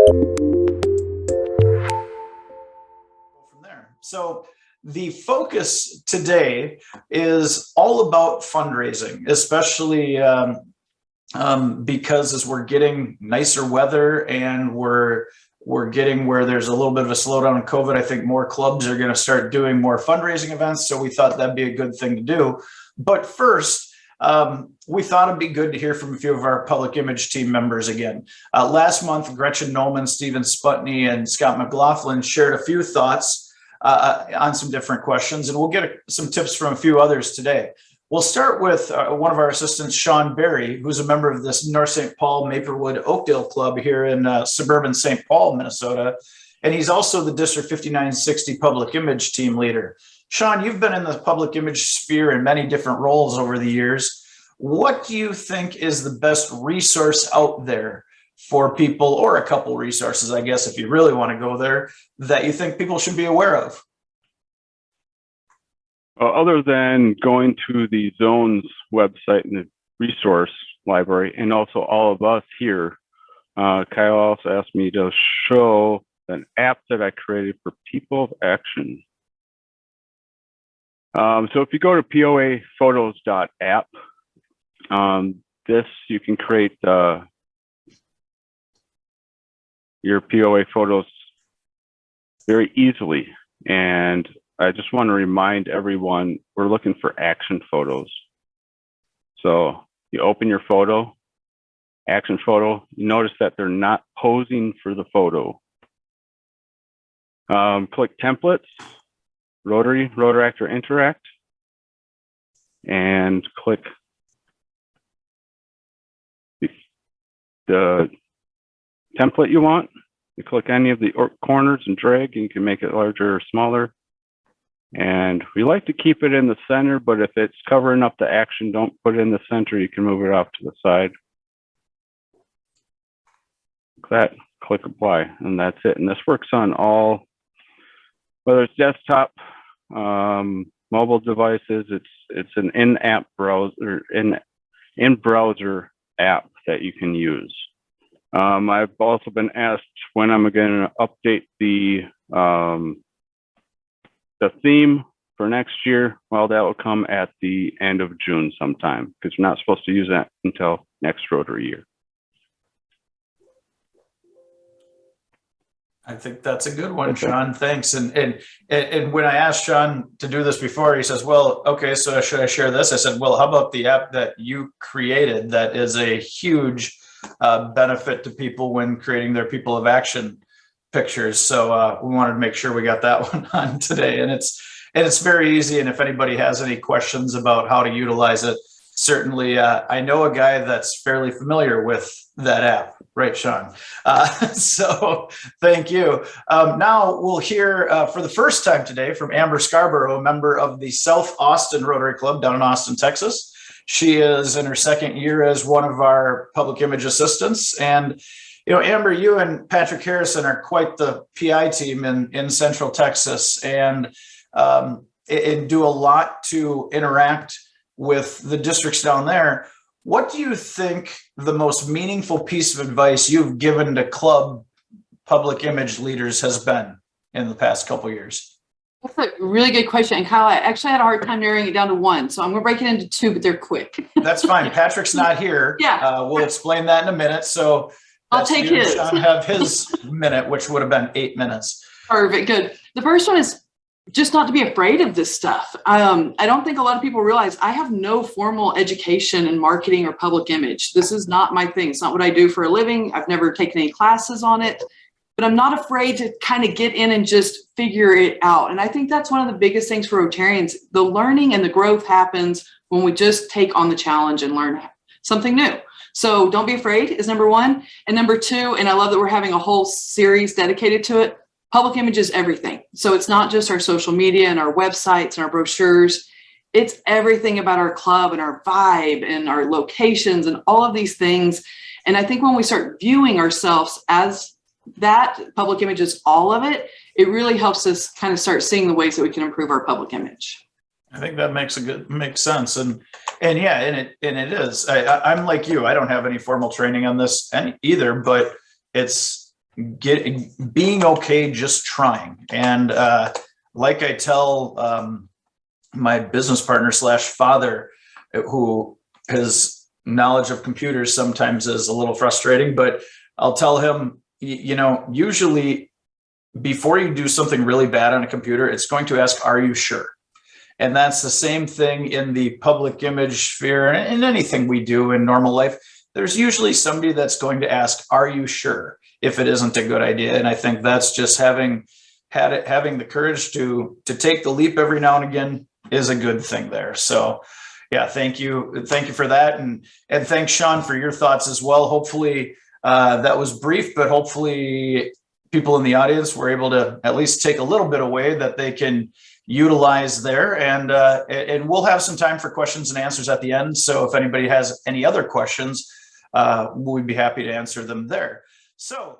From there. So the focus today is all about fundraising, especially because as we're getting nicer weather and we're getting where there's a little bit of a slowdown in COVID, I think more clubs are going to start doing more fundraising events. So we thought that'd be a good thing to do. But first, we thought it'd be good to hear from a few of our public image team members again. Last month, Gretchen Noman, Stephen Sputney, and Scott McLaughlin shared a few thoughts on some different questions, and we'll get some tips from a few others today. We'll start with one of our assistants, Sean Berry, who's a member of this North St. Paul Maplewood Oakdale Club here in suburban St. Paul, Minnesota. And he's also the District 5960 public image team leader. Sean, you've been in the public image sphere in many different roles over the years. What do you think is the best resource out there for people, or a couple resources, I guess, if you really want to go there, that you think people should be aware of? Other than going to the zone's website and the resource library, and also all of us here, Kyle also asked me to show an app that I created for People of Action. So if you go to poaphotos.app, this, you can create your POA photos very easily. And I just want to remind everyone, we're looking for action photos. So you open your photo, action photo, you notice that they're not posing for the photo. Click templates, Rotary, Rotaract, or Interact, and click the template you want. You click any of the corners and drag, and you can make it larger or smaller. And we like to keep it in the center, but if it's covering up the action, don't put it in the center. You can move it off to the side. That, click apply, and that's it. And this works on all, whether it's desktop, mobile devices. It's an in-app browser, in-browser app that you can use. I've also been asked when I'm going to update the theme for next year. Well, that will come at the end of June sometime, because we're not supposed to use that until next Rotary year. I think that's a good one, Sean. Thanks. And when I asked Sean to do this before, he says, well, okay, so should I share this? I said, well, how about the app that you created that is a huge benefit to people when creating their People of Action pictures. So we wanted to make sure we got that one on today. And it's very easy. And if anybody has any questions about how to utilize it, certainly I know a guy that's fairly familiar with that app. Right, Sean. So thank you. Now we'll hear for the first time today from Amber Scarborough, a member of the South Austin Rotary Club down in Austin, Texas. She is in her second year as one of our public image assistants. And, you know, Amber, you and Patrick Harrison are quite the PI team in Central Texas, and do a lot to interact with the districts down there. What do you think the most meaningful piece of advice you've given to club public image leaders has been in the past couple of years? That's a really good question. And Kyle, I actually had a hard time narrowing it down to one. So I'm going to break it into two, but they're quick. That's fine. Patrick's not here. Yeah. We'll explain that in a minute. So I'll take his. Sean have his minute, which would have been 8 minutes. Perfect. Good. The first one is just not to be afraid of this stuff. I don't think a lot of people realize I have no formal education in marketing or public image. This is not my thing. It's not what I do for a living. I've never taken any classes on it, but I'm not afraid to kind of get in and just figure it out. And I think that's one of the biggest things for Rotarians. The learning and the growth happens when we just take on the challenge and learn something new. So don't be afraid is number one. And number two, and I love that we're having a whole series dedicated to it, public image is everything. So it's not just our social media and our websites and our brochures. It's everything about our club and our vibe and our locations and all of these things. And I think when we start viewing ourselves as that, public image is all of it, it really helps us kind of start seeing the ways that we can improve our public image. I think that makes sense. And yeah, and it is. I'm like you. I don't have any formal training on this either, but it's being okay just trying. And like I tell my business partner / father, who his knowledge of computers sometimes is a little frustrating, but I'll tell him, usually before you do something really bad on a computer, it's going to ask, are you sure? And that's the same thing in the public image sphere and anything we do in normal life. There's usually somebody that's going to ask, are you sure, if it isn't a good idea? And I think that's just having the courage to take the leap every now and again is a good thing there. So yeah, thank you for that. And thanks, Sean, for your thoughts as well. Hopefully that was brief, but hopefully people in the audience were able to at least take a little bit away that they can utilize there. And we'll have some time for questions and answers at the end. So if anybody has any other questions, we'd be happy to answer them there. So